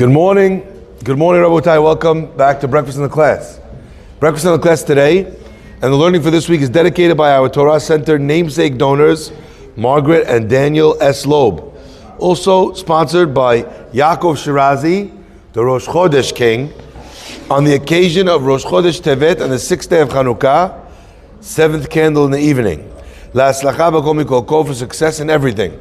Good morning, Rabotai. Welcome back to Breakfast in the Class. Breakfast in the Class today, and the learning for this week is dedicated by our Torah Center namesake donors, Margaret and Daniel S. Loeb. Also sponsored by Yaakov Shirazi, the Rosh Chodesh King, on the occasion of Rosh Chodesh Tevet and the 6th day of Chanukah, 7th candle in the evening. La'aslacha b'kol mikol kol, for success in everything.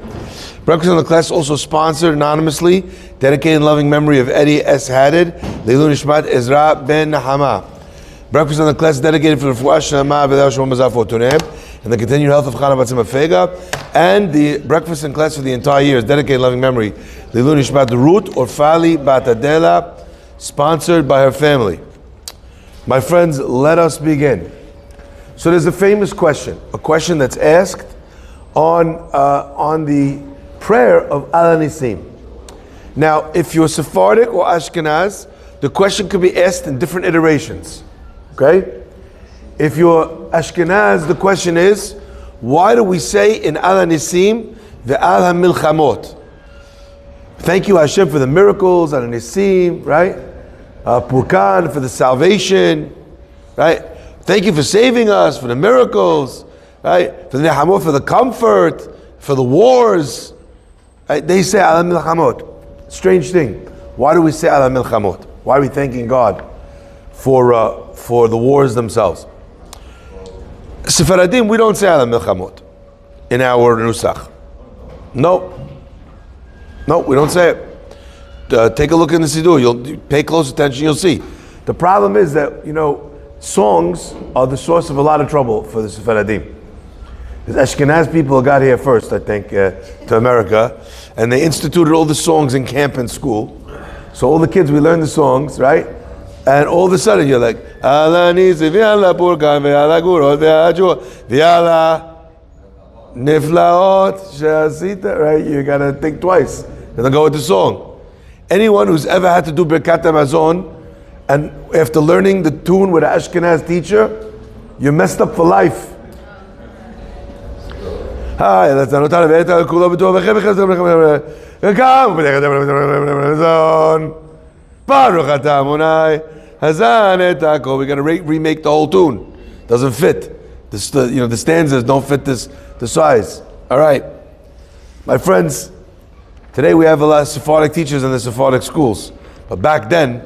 Breakfast in the Class also sponsored anonymously, dedicated in loving memory of Eddie S. Haddad, Leilu Nishmat Ezra Ben Nahama. Breakfast in the Class dedicated for the Refuah Shlema V'Leil Shlomo Farhi and the continued health of Chana Batzim Afega, and the Breakfast in Class for the entire year is dedicated in loving memory Leilu Nishmat Ruth Orfali Bat Adela, sponsored by her family. My friends, let us begin. So there's a famous question, a question that's asked on the prayer of Al Nisim. Now, if you're Sephardic or Ashkenaz, the question could be asked in different iterations. Okay? If you're Ashkenaz, the question is, why do we say in Al Nisim the Al HaMilchamot? Thank you, Hashem, for the miracles, Al Nisim, right? Purkan for the salvation, right? Thank you for saving us, for the miracles, right? For the Nehamot, for the comfort, for the wars. Right? They say Al HaMilchamot. Strange thing. Why do we say Al HaMilchamot? Why are we thanking God for the wars themselves? Sephardim, we don't say Al HaMilchamot in our Nusach. No, we don't say it. Take a look in the Siddur. You'll pay close attention. You'll see. The problem is that songs are the source of a lot of trouble for the Sephardim. Because Ashkenaz people got here first, I think, to America, and they instituted all the songs in camp and school. So all the kids, we learn the songs, right? And all of a sudden you're like, Ala nisi v'ala purkan v'ala gurot v'ala niflaot she'asita, right? You gotta think twice. And then go with the song. Anyone who's ever had to do Birkat HaMazon, and after learning the tune with an Ashkenaz teacher, you're messed up for life. Baruch atah Adonai hazan et Yaakov. We got to remake the whole tune. Doesn't fit. The stanzas don't fit the size. All right, my friends. Today we have a lot of Sephardic teachers in the Sephardic schools, but back then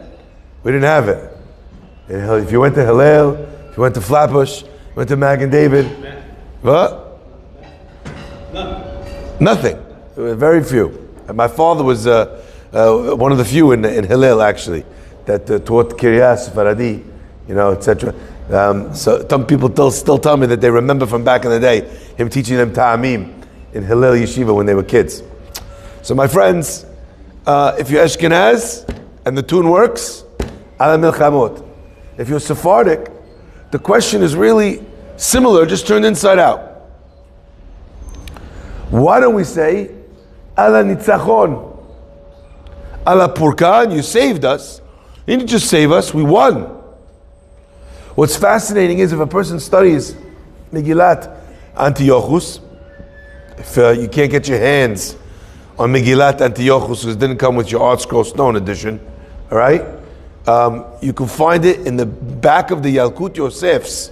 we didn't have it. If you went to Hillel, if you went to Flatbush, you went to Magen David, what? Nothing. Very few. And my father was one of the few in Hillel, actually, that taught Kiryah, Sephardi, etc. So some people still tell me that they remember from back in the day him teaching them Ta'amim in Hillel Yeshiva when they were kids. So my friends, if you're Ashkenaz and the tune works, Al HaMilchamot. If you're Sephardic, the question is really similar, just turned inside out. Why don't we say Al HaNitzachon? Al HaPurkan, you saved us. You didn't just save us, we won. What's fascinating is if a person studies Megillat Antiochus, if you can't get your hands on Megillat Antiochus, because it didn't come with your Art Scroll Stone edition, all right? You can find it in the back of the Yalkut Yosefs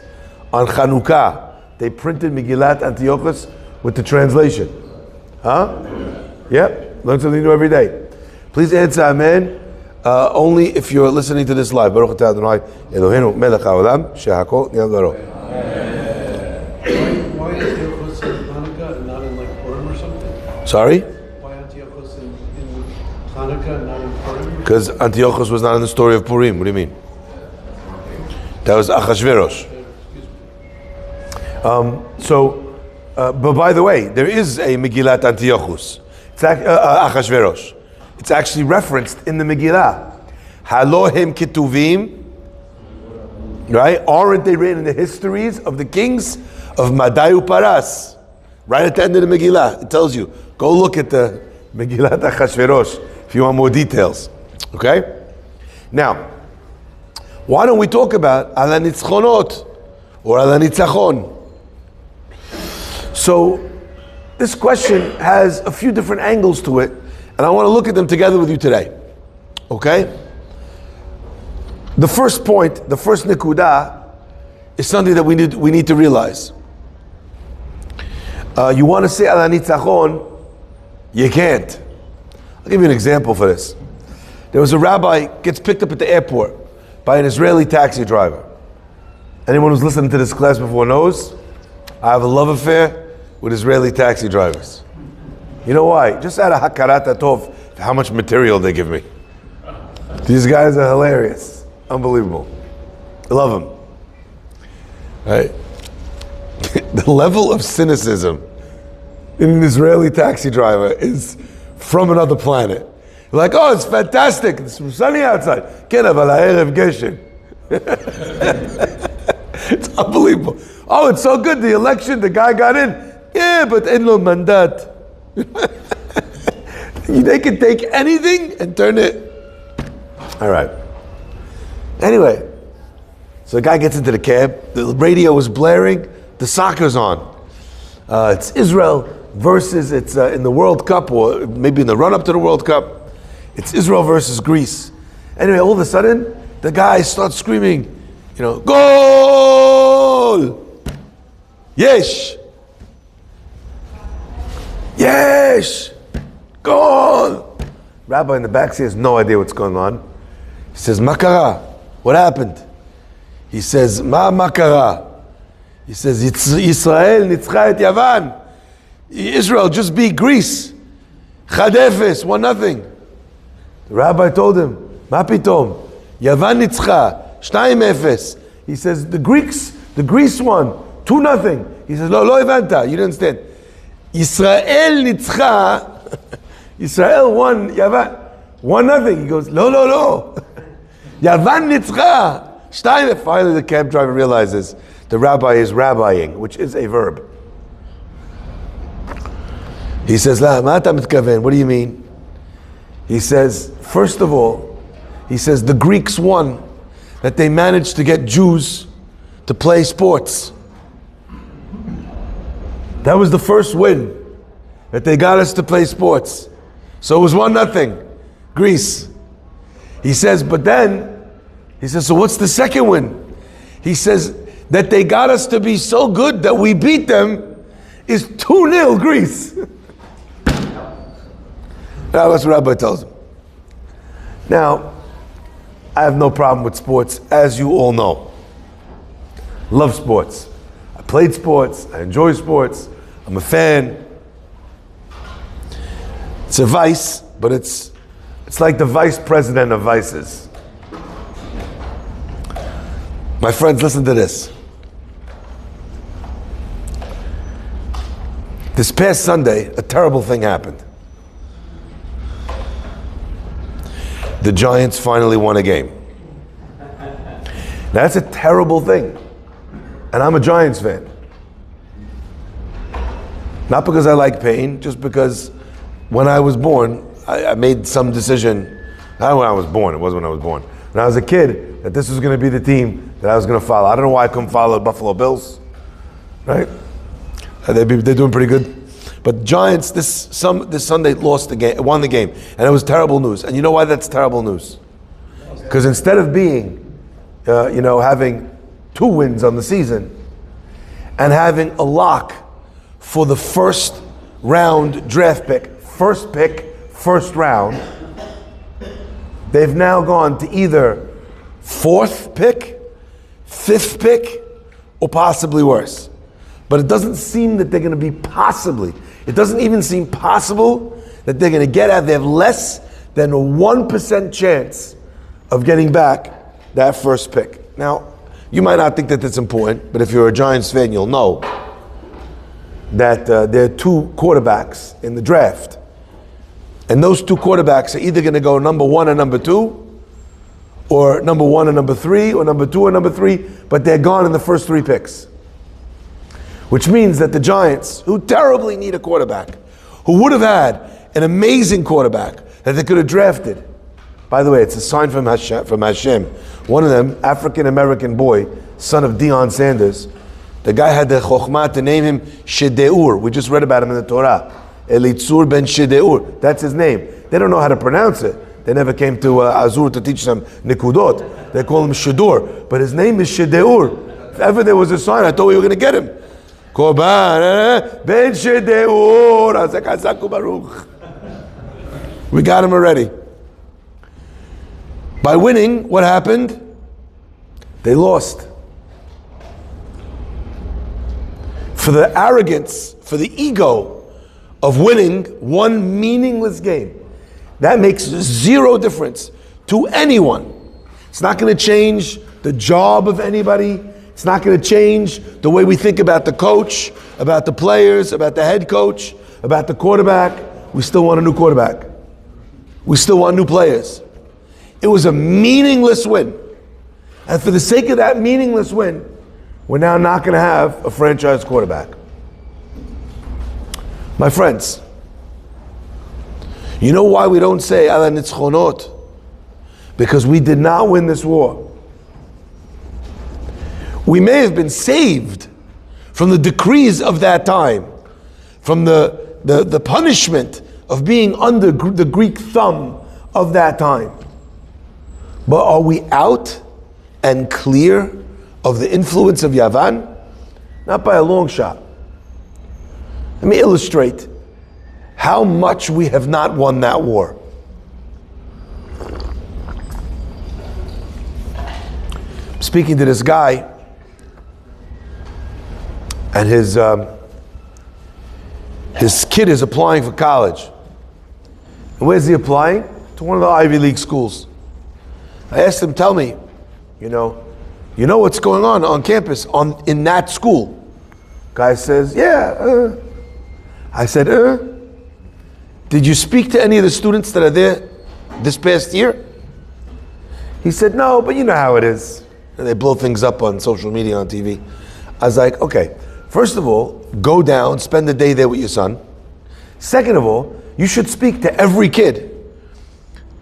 on Chanukah. They printed Megillat Antiochus with the translation. Huh? Yep. Learn something new every day. Please answer Amen. Only if you're listening to this live. Baruch atah Adonai Eloheinu melech haolam shehakol nהיה b'dvaro. Why Antiochus in Chanukah and not in Purim or something? Sorry? Why Antiochus in Chanukah and not in Purim? Because Antiochus was not in the story of Purim. What do you mean? That was Achashverosh. But by the way, there is a Megillat Antiochus. It's Achashverosh. It's actually referenced in the Megillah. Halohim Ketuvim, right? Aren't they written in the histories of the kings of Madayu Paras? Right at the end of the Megillah, it tells you. Go look at the Megillat Achashverosh if you want more details. Okay? Now, why don't we talk about Al HaNitzchonot or Al HaNitzachon? So, this question has a few different angles to it, and I want to look at them together with you today. Okay? The first point, the first nikuda, is something that we need to realize. You want to say al nitzachon, you can't. I'll give you an example for this. There was a rabbi gets picked up at the airport by an Israeli taxi driver. Anyone who's listened to this class before knows I have a love affair with Israeli taxi drivers. You know why? Just out of hakarat tov, how much material they give me. These guys are hilarious, unbelievable. I love them. Right? The level of cynicism in an Israeli taxi driver is from another planet. Like, oh, it's fantastic. It's sunny outside. It's unbelievable. Oh, it's so good. The election, the guy got in. Yeah, but in no mandat. They can take anything and turn it. All right. Anyway, so the guy gets into the cab. The radio is blaring. The soccer's on. It's Israel versus, it's in the World Cup, or maybe in the run-up to the World Cup. It's Israel versus Greece. Anyway, all of a sudden, the guy starts screaming, goal! Yesh! Yesh! Goal! Rabbi in the back has no idea what's going on. He says, Makara, what happened? He says, Makara. He says, Israel nitzcha et Yavan. Israel just beat Greece. Chad efes, 1-0. The rabbi told him, Ma pitom, Yavan nitzcha, 2-0. He says, the Greece won, 2-0. He says, lo evanta, you didn't understand. Israel nitzcha, Israel won, Yavan, 1-0. He goes, lo. Yavan nitzcha, 2-0. Finally the cab driver realizes the rabbi is rabbiing, which is a verb. He says, La, ma ata mitkaven, what do you mean? He says, first of all, he says the Greeks won, that they managed to get Jews to play sports. That was the first win, that they got us to play sports. So it was 1-0, Greece. He says, but then, he says, so what's the second win? He says, that they got us to be so good that we beat them is 2-0 Greece. Now that's what Rabbi tells him. Now, I have no problem with sports, as you all know. Love sports. I played sports, I enjoy sports, I'm a fan. It's a vice, but it's like the vice president of vices. My friends, listen to this. This past Sunday, a terrible thing happened. The Giants finally won a game. Now that's a terrible thing. And I'm a Giants fan. Not because I like pain, just because when I was born, I made some decision, not when I was born, it wasn't when I was born. When I was a kid, that this was going to be the team that I was going to follow. I don't know why I couldn't follow the Buffalo Bills, right? They're doing pretty good. But Giants this Sunday won the game, and it was terrible news. And you know why that's terrible news? Because instead of being, having 2 wins on the season and having a lock for the first round draft pick, first round, they've now gone to either 4th pick, 5th pick, or possibly worse. But it doesn't seem that they're going to be it doesn't even seem possible that they're going to get out. They have less than a 1% chance of getting back that first pick. Now, you might not think that that's important, but if you're a Giants fan, you'll know that there are 2 quarterbacks in the draft. And those 2 quarterbacks are either going to go number 1 and number 2, or number 1 and number 3, or number 2 and number 3, but they're gone in the first 3 picks. Which means that the Giants, who terribly need a quarterback, who would have had an amazing quarterback that they could have drafted. By the way, it's a sign from Hashem. One of them, African-American boy, son of Deion Sanders, the guy had the chokhmah to name him Shedeur. We just read about him in the Torah. Elitzur ben Shedeur. That's his name. They don't know how to pronounce it. They never came to Azur to teach them Nikudot. They call him Shidur. But his name is Shedeur. If ever there was a sign, I thought we were going to get him. Korban, Ben Shedeur. I was like, Azaku Baruch. We got him already. By winning, what happened? They lost. For the arrogance, for the ego of winning one meaningless game. That makes zero difference to anyone. It's not going to change the job of anybody. It's not going to change the way we think about the coach, about the players, about the head coach, about the quarterback. We still want a new quarterback. We still want new players. It was a meaningless win. And for the sake of that meaningless win, we're now not going to have a franchise quarterback. My friends, you know why we don't say Ala Nitzchonot? Because we did not win this war. We may have been saved from the decrees of that time, from the punishment of being under the Greek thumb of that time. But are we out and clear of the influence of Yavan? Not by a long shot. Let me illustrate how much we have not won that war. I'm speaking to this guy, and his kid is applying for college. And where's he applying? To one of the Ivy League schools. I asked him, tell me, you know what's going on campus in that school? Guy says, yeah. I said, did you speak to any of the students that are there this past year? He said, no, but you know how it is. And they blow things up on social media, on TV. I was like, okay, first of all, go down, spend the day there with your son. Second of all, you should speak to every kid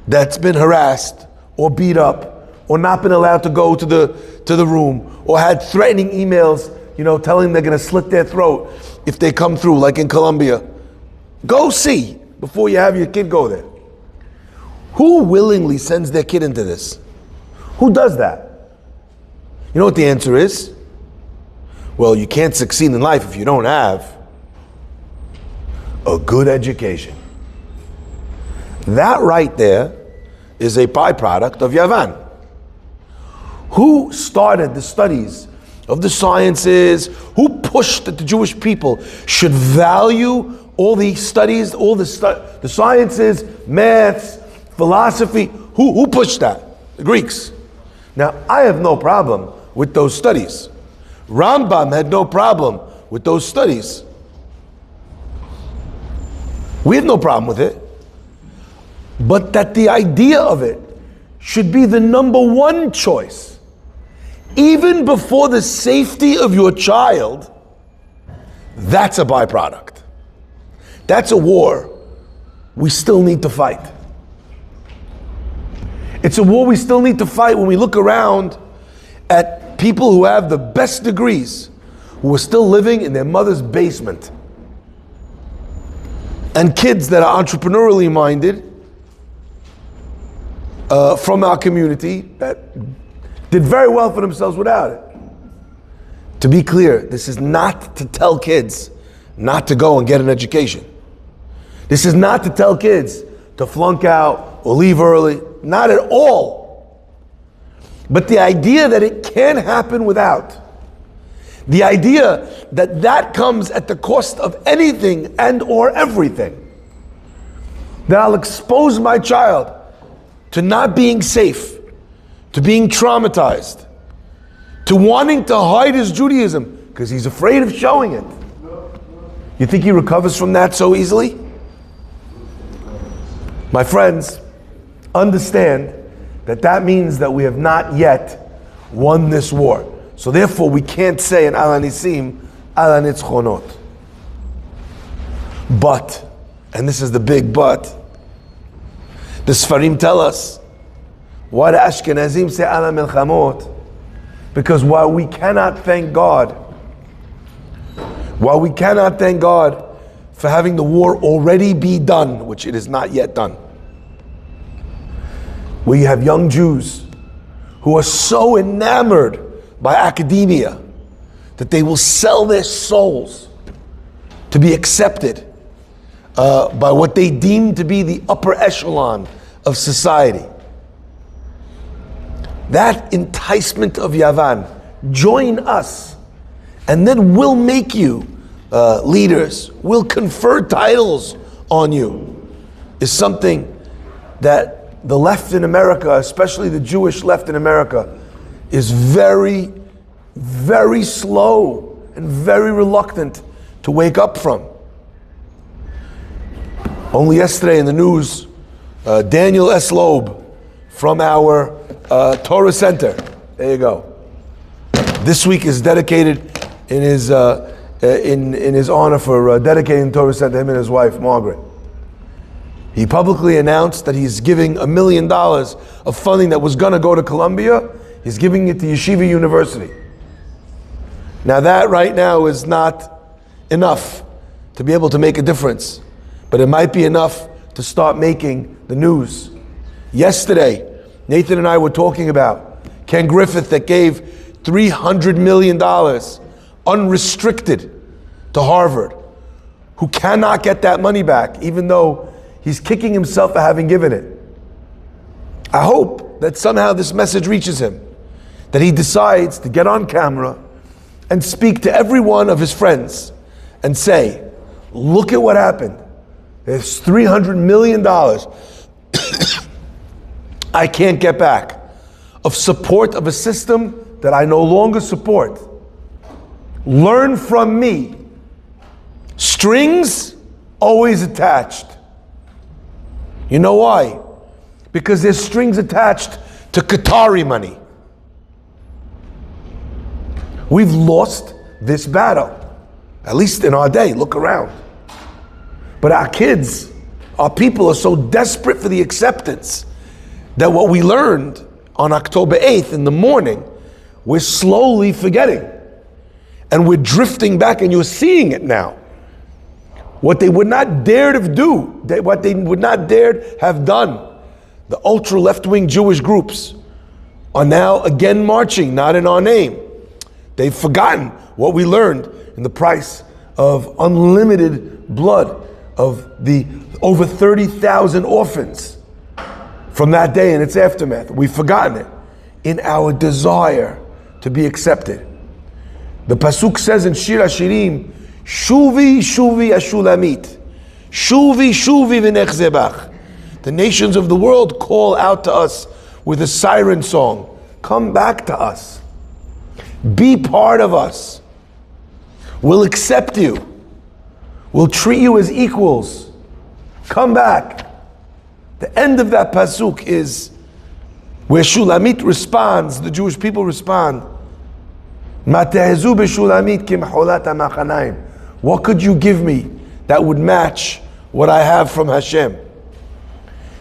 that's been harassed or beat up or not been allowed to go to the room or had threatening emails, telling them they're going to slit their throat if they come through, like in Colombia. Go see before you have your kid go there. Who willingly sends their kid into this? Who does that? You know what the answer is? Well, you can't succeed in life if you don't have a good education. That right there is a byproduct of Yavan. Who started the studies of the sciences? Who pushed that the Jewish people should value all the studies, all the sciences, maths, philosophy? Who pushed that? The Greeks. Now, I have no problem with those studies. Rambam had no problem with those studies. We have no problem with it. But that the idea of it should be the number one choice, even before the safety of your child, that's a byproduct. That's a war we still need to fight. It's a war we still need to fight when we look around at people who have the best degrees, who are still living in their mother's basement, and kids that are entrepreneurially minded from our community that did very well for themselves without it. To be clear, this is not to tell kids not to go and get an education. This is not to tell kids to flunk out or leave early. Not at all. But the idea that it can happen without, the idea that that comes at the cost of anything and or everything, that I'll expose my child to not being safe, to being traumatized, to wanting to hide his Judaism because he's afraid of showing it. You think he recovers from that so easily? My friends, understand that means that we have not yet won this war. So therefore we can't say in Ala Nisim, Ala Nitzchonot. But, and this is the big but, the Sfarim tell us, why the Ashkenazim say Ala Milchamot? Because while we cannot thank God for having the war already be done, which it is not yet done, where you have young Jews who are so enamored by academia that they will sell their souls to be accepted by what they deem to be the upper echelon of society. That enticement of Yavan, join us, and then we'll make you leaders, we'll confer titles on you, is something that the left in America, especially the Jewish left in America, is very, very slow and very reluctant to wake up from. Only yesterday in the news, Daniel S. Loeb from our Torah Center, there you go. This week is dedicated in his honor for dedicating the Torah Center, him and his wife, Margaret. He publicly announced that he's giving $1 million of funding that was going to go to Columbia. He's giving it to Yeshiva University. Now that right now is not enough to be able to make a difference, but it might be enough to start making the news. Yesterday, Nathan and I were talking about Ken Griffith that gave $300 million unrestricted to Harvard, who cannot get that money back, even though he's kicking himself for having given it. I hope that somehow this message reaches him, that he decides to get on camera and speak to every one of his friends and say, look at what happened. There's $300 million I can't get back of support of a system that I no longer support. Learn from me. Strings always attached. You know why? Because there's strings attached to Qatari money. We've lost this battle, at least in our day. Look around. But our kids, our people are so desperate for the acceptance that what we learned on October 8th in the morning, we're slowly forgetting. And we're drifting back, and you're seeing it now. What they would not dare to do, what they would not dare have done, the ultra left-wing Jewish groups are now again marching, not in our name. They've forgotten what we learned in the price of unlimited blood of the over 30,000 orphans from that day and its aftermath. We've forgotten it in our desire to be accepted. The Pasuk says in Shir HaShirim, Shuvi, Shuvi, Ashulamit. Shuvi, Shuvi, v'nechzebach. The nations of the world call out to us with a siren song. Come back to us. Be part of us. We'll accept you. We'll treat you as equals. Come back. The end of that pasuk is where Shulamit responds, the Jewish people respond. What could you give me that would match what I have from Hashem?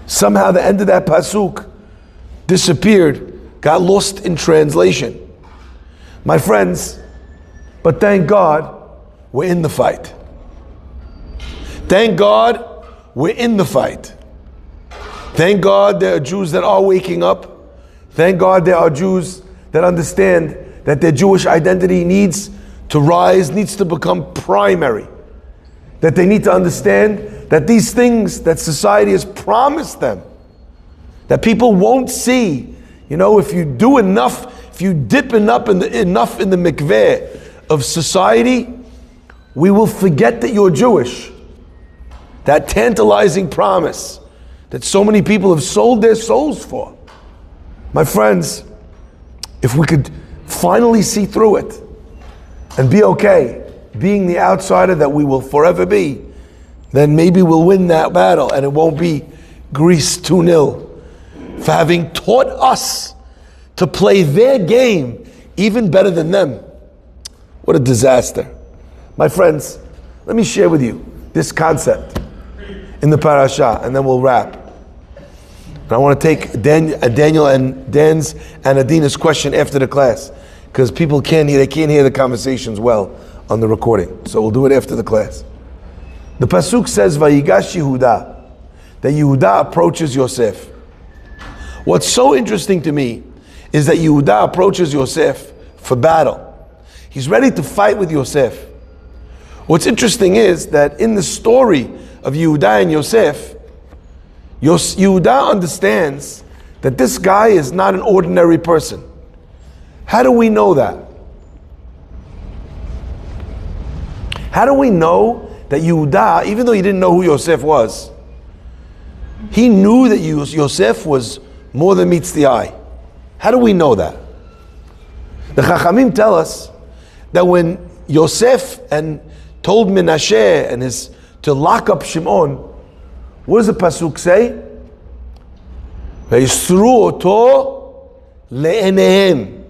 Somehow the end of that pasuk disappeared, got lost in translation. My friends, but thank God we're in the fight. Thank God we're in the fight. Thank God there are Jews that are waking up. Thank God there are Jews that understand that their Jewish identity needs to rise, needs to become primary. That they need to understand that these things that society has promised them, that people won't see, if you do enough, if you dip enough in the mikveh of society, we will forget that you're Jewish. That tantalizing promise that so many people have sold their souls for. My friends, if we could finally see through it and be okay being the outsider that we will forever be, then maybe we'll win that battle and it won't be Greece 2-0 for having taught us to play their game even better than them. What a disaster. My friends, let me share with you this concept in the parasha and then we'll wrap. And I want to take Daniel and Dan's and Adina's question after the class because people can't hear the conversations well on the recording. So we'll do it after the class. The pasuk says, Vayigash Yehuda, that Yehuda approaches Yosef. What's so interesting to me is that Yehuda approaches Yosef for battle. He's ready to fight with Yosef. What's interesting is that in the story of Yehuda and Yosef, Yehuda understands that this guy is not an ordinary person. How do we know that? How do we know that Yehuda, even though he didn't know who Yosef was, he knew that Yosef was more than meets the eye? How do we know that? The Chachamim tell us that when Yosef and told Menashe and to lock up Shimon, what does the pasuk say? Vayisru oto le'enehem.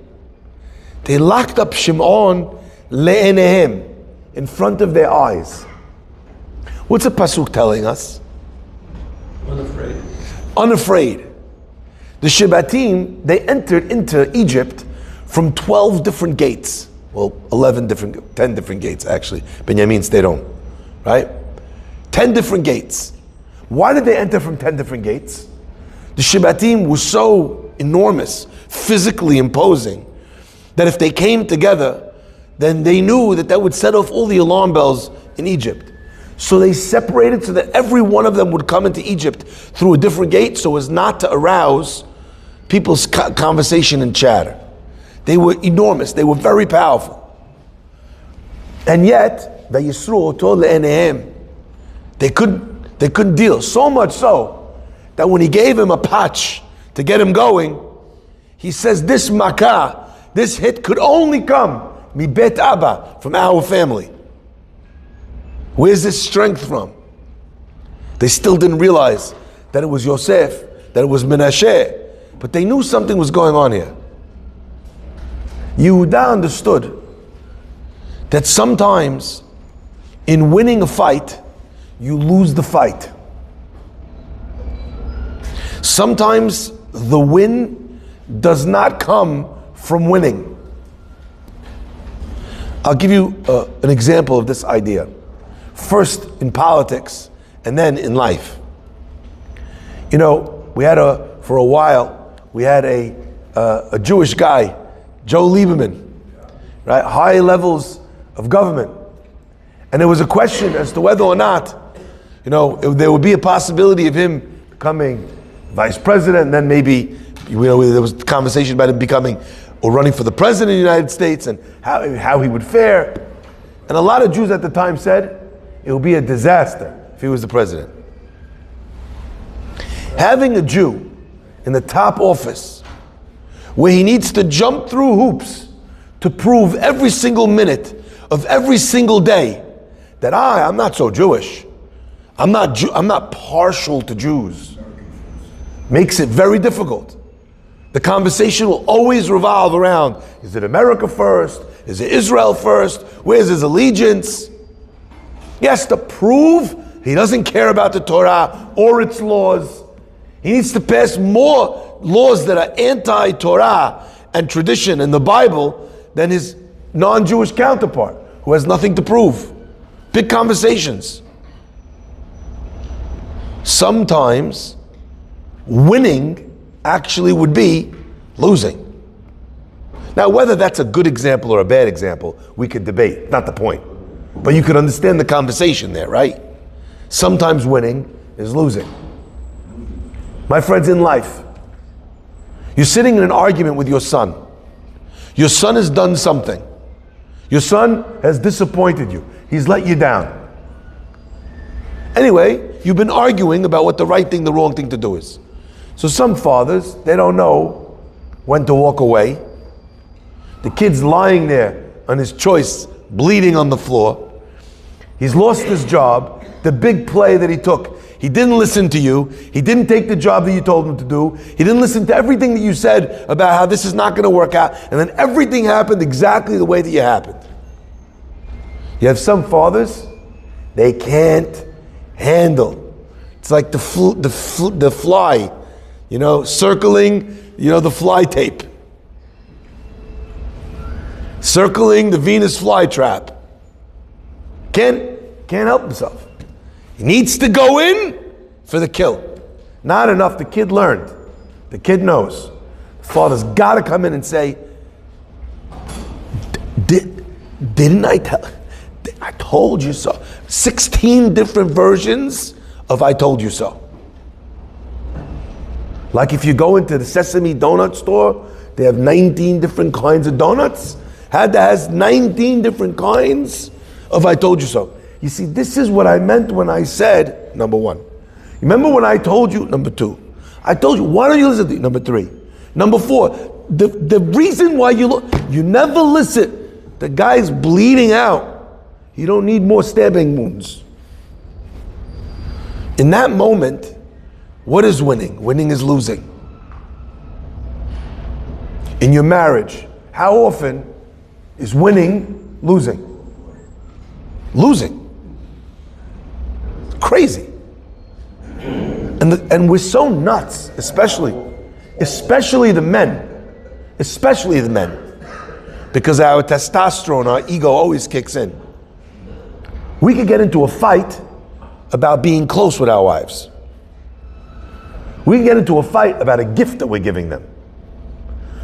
They locked up Shimon le'enehem, in front of their eyes. What's the pasuk telling us? Unafraid. Unafraid. The Shebatim, they entered into Egypt from 12 different gates. Well, 10 different gates actually. Benjamin stayed home, right? 10 different gates. Why did they enter from 10 different gates? The Shebatim were so enormous, physically imposing, that if they came together, then they knew that would set off all the alarm bells in Egypt. So they separated so that every one of them would come into Egypt through a different gate so as not to arouse people's conversation and chatter. They were enormous, they were very powerful. And yet, they couldn't deal. So much so that when he gave him a patch to get him going, he says this makah, this hit could only come mi bet Abba, from our family. Where's this strength from? They still didn't realize that it was Yosef, that it was Menashe, but they knew something was going on here. Yehuda understood that sometimes in winning a fight, you lose the fight. Sometimes the win does not come from winning. I'll give you an example of this idea. First in politics, and then in life. You know, for a while, we had a Jewish guy, Joe Lieberman, right? High levels of government. And there was a question as to whether or not, there would be a possibility of him becoming vice president, and then maybe, there was conversation about him becoming or running for the president of the United States and how he would fare. And a lot of Jews at the time said it would be a disaster if he was the president. Having a Jew in the top office where he needs to jump through hoops to prove every single minute of every single day that I'm not so Jewish. I'm not partial to Jews. Makes it very difficult. The conversation will always revolve around, is it America first? Is it Israel first? Where's his allegiance? He has to prove he doesn't care about the Torah or its laws. He needs to pass more laws that are anti-Torah and tradition and the Bible than his non-Jewish counterpart, who has nothing to prove. Big conversations. Sometimes winning actually would be losing. Now, whether that's a good example or a bad example, we could debate, not the point. But you could understand the conversation there, right? Sometimes winning is losing. My friends, in life, you're sitting in an argument with your son. Your son has done something. Your son has disappointed you. He's let you down. Anyway, you've been arguing about what the right thing, the wrong thing to do is. So some fathers, they don't know when to walk away. The kid's lying there on his choice, bleeding on the floor. He's lost his job, the big play that he took. He didn't listen to you. He didn't take the job that you told him to do. He didn't listen to everything that you said about how this is not going to work out. And then everything happened exactly the way that you happened. You have some fathers, they can't handle. It's like the fly, circling, the fly tape. Circling the Venus flytrap. Can't help himself. He needs to go in for the kill. Not enough. The kid learned. The kid knows. The father's got to come in and say, didn't I tell? I told you so. 16 different versions of I told you so. Like if you go into the Sesame Donut store, they have 19 different kinds of donuts. Hadda has 19 different kinds of I told you so. You see, this is what I meant when I said, number one. Remember when I told you, number two. I told you, why don't you listen to me? Number three. Number four, the reason why you never listen. The guy's bleeding out. You don't need more stabbing wounds. In that moment, what is winning? Winning is losing. In your marriage, how often is winning losing? Losing. Crazy. And we're so nuts, especially the men. Especially the men. Because our testosterone, our ego always kicks in. We could get into a fight about being close with our wives. We can get into a fight about a gift that we're giving them,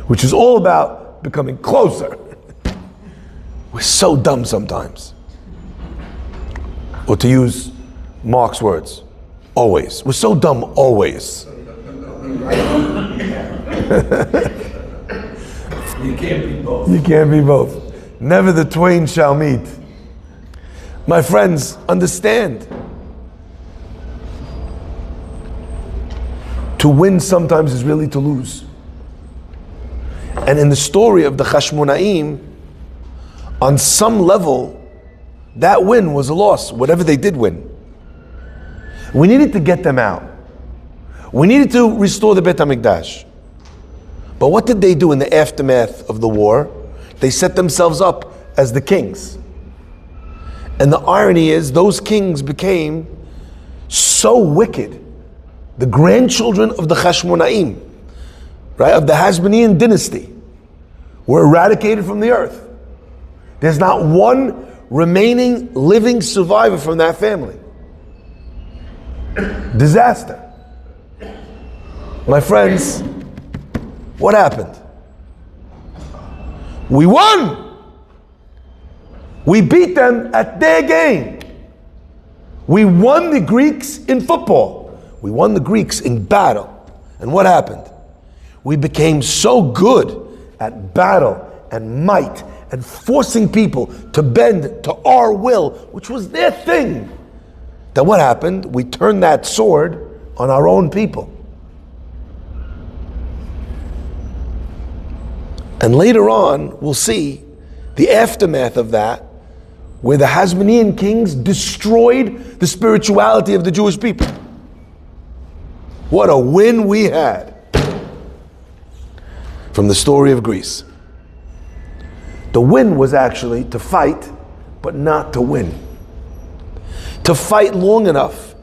which is all about becoming closer. We're so dumb sometimes. Or to use Mark's words, always. We're so dumb always. You can't be both. You can't be both. Never the twain shall meet. My friends, understand. To win sometimes is really to lose. And in the story of the Chashmonaim, on some level, that win was a loss, whatever they did win. We needed to get them out. We needed to restore the Beit HaMikdash. But what did they do in the aftermath of the war? They set themselves up as the kings. And the irony is, those kings became so wicked. The grandchildren of the Chashmonaim, right, of the Hasmonean dynasty, were eradicated from the earth. There's not one remaining living survivor from that family. Disaster. My friends, what happened? We won! We beat them at their game. We won the Greeks in football. We won the Greeks in battle. And what happened? We became so good at battle and might and forcing people to bend to our will, which was their thing, that what happened? We turned that sword on our own people. And later on, we'll see the aftermath of that, where the Hasmonean kings destroyed the spirituality of the Jewish people. What a win we had from the story of Greece. The win was actually to fight, but not to win. To fight long enough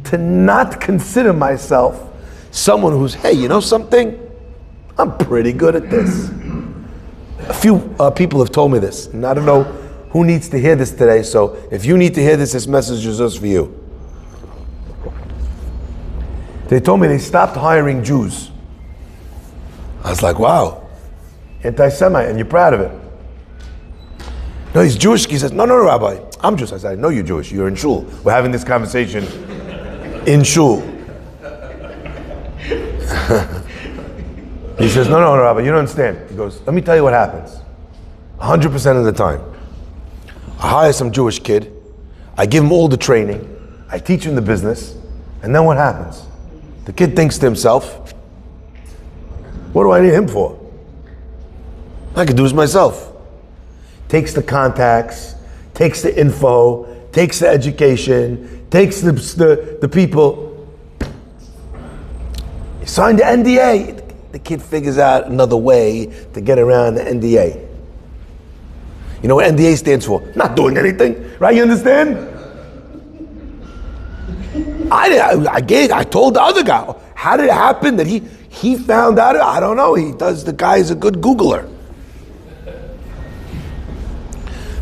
to not consider myself someone who's, hey, you know something? I'm pretty good at this. A few people have told me this, and I don't know who needs to hear this today, so if you need to hear this, this message is just for you. They told me they stopped hiring Jews. I was like, wow, anti-Semite, and you're proud of it. No, he's Jewish. He says, no, Rabbi, I'm Jewish. I said, I know you're Jewish. You're in shul. We're having this conversation in shul. He says, no, Rabbi, you don't understand. He goes, let me tell you what happens. 100% of the time, I hire some Jewish kid, I give him all the training, I teach him the business, and then what happens? The kid thinks to himself, what do I need him for? I can do this myself. Takes the contacts, takes the info, takes the education, takes the people. He signed the NDA. The kid figures out another way to get around the NDA. You know what NDA stands for? Not doing anything, right? You understand? I told the other guy. How did it happen that he found out? I don't know. The guy is a good Googler.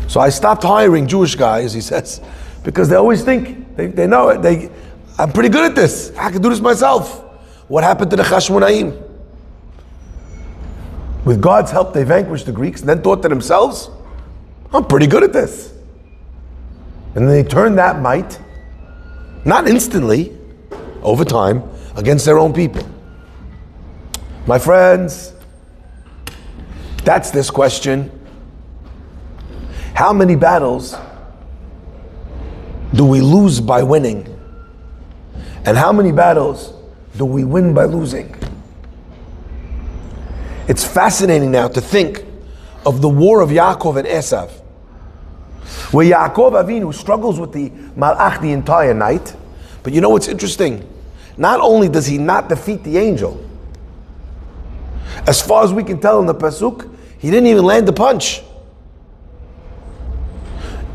So I stopped hiring Jewish guys, he says, because they always think, they know it. I'm pretty good at this. I can do this myself. What happened to the Chashmonaim? With God's help, they vanquished the Greeks and then thought to themselves, I'm pretty good at this. And they turned that might, not instantly, over time, against their own people. My friends, that's this question. How many battles do we lose by winning? And how many battles do we win by losing? It's fascinating now to think of the war of Yaakov and Esav, where Yaakov Avinu struggles with the Malach the entire night. But you know what's interesting? Not only does he not defeat the angel, as far as we can tell in the Pasuk, he didn't even land the punch.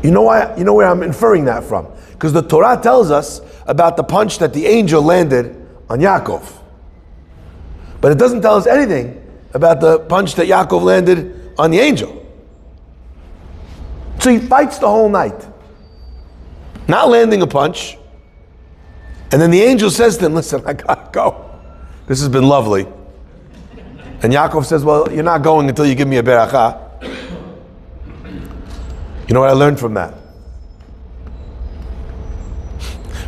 You know why? You know where I'm inferring that from? Because the Torah tells us about the punch that the angel landed on Yaakov. But it doesn't tell us anything about the punch that Yaakov landed on the angel. So he fights the whole night, not landing a punch. And then the angel says to him, listen, I gotta go. This has been lovely. And Yaakov says, well, you're not going until you give me a beracha. You know what I learned from that?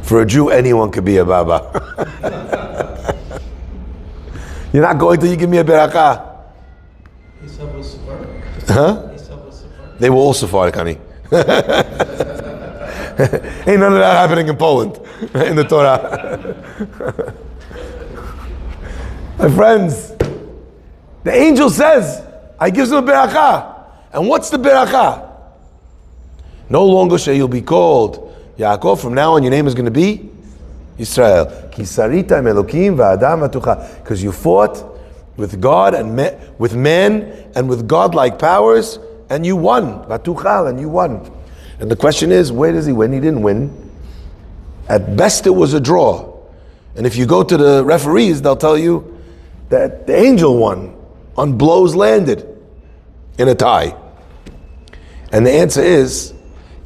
For a Jew, anyone could be a Baba. You're not going till you give me a beracha. Huh? They were all Sephardic, honey. Ain't none of that happening in Poland, in the Torah. My friends, the angel says, I give him a beracha. And what's the beracha? No longer shall you be called Yaakov. From now on, your name is going to be Israel. Because you fought with God and with men and with godlike powers, and you won. Vatuchal, and you won. And the question is, where does he win? He didn't win. At best, it was a draw. And if you go to the referees, they'll tell you that the angel won on blows landed in a tie. And the answer is,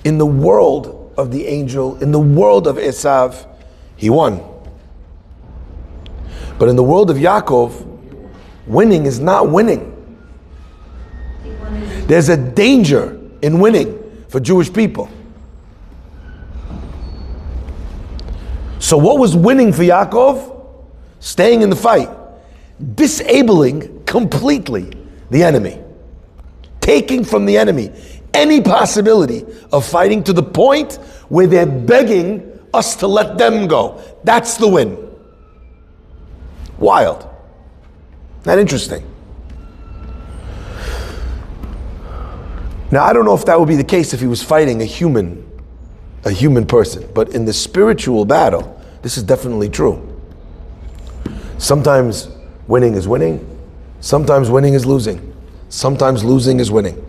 in the world of the angel, in the world of Esav, he won. But in the world of Yaakov, winning is not winning. There's a danger in winning for Jewish people. So what was winning for Yaakov? Staying in the fight, disabling completely the enemy, taking from the enemy any possibility of fighting to the point where they're begging us to let them go. That's the win. Wild. Not interesting. Now, I don't know if that would be the case if he was fighting a human person, but in the spiritual battle, this is definitely true. Sometimes winning is winning, sometimes winning is losing, sometimes losing is winning.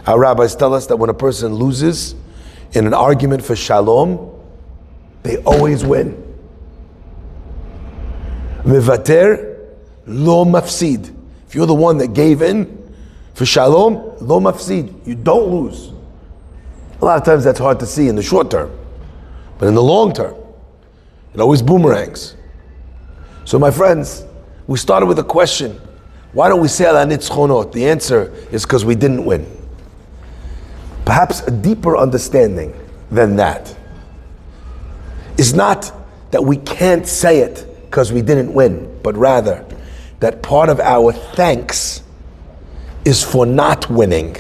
Our rabbis tell us that when a person loses in an argument for shalom, they always win. Mevater lo mafsid. If you're the one that gave in for shalom, lo mafsid, you don't lose. A lot of times that's hard to see in the short term, but in the long term, it always boomerangs. So my friends, we started with a question. Why don't we say ala nitzchonot? The answer is because we didn't win. Perhaps a deeper understanding than that is not that we can't say it because we didn't win, but rather that part of our thanks is for not winning.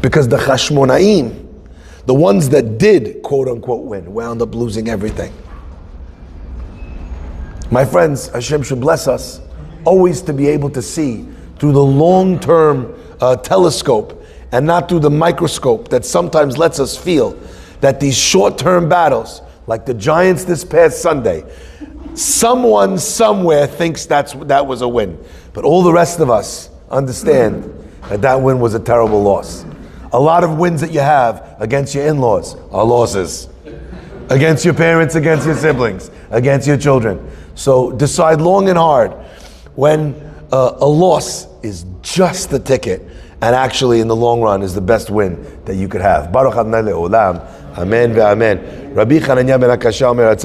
Because the Chashmonaim, the ones that did quote unquote win, wound up losing everything. My friends, Hashem should bless us always to be able to see through the long-term telescope and not through the microscope that sometimes lets us feel that these short-term battles, like the Giants this past Sunday, someone somewhere thinks that was a win. But all the rest of us understand that win was a terrible loss. A lot of wins that you have against your in-laws are losses. Against your parents, against your siblings, against your children. So decide long and hard when a loss is just the ticket, and actually in the long run is the best win that you could have. Baruch Adonai le'olam. Amen ve'amen. Rabbi Chananya ben Akasha omer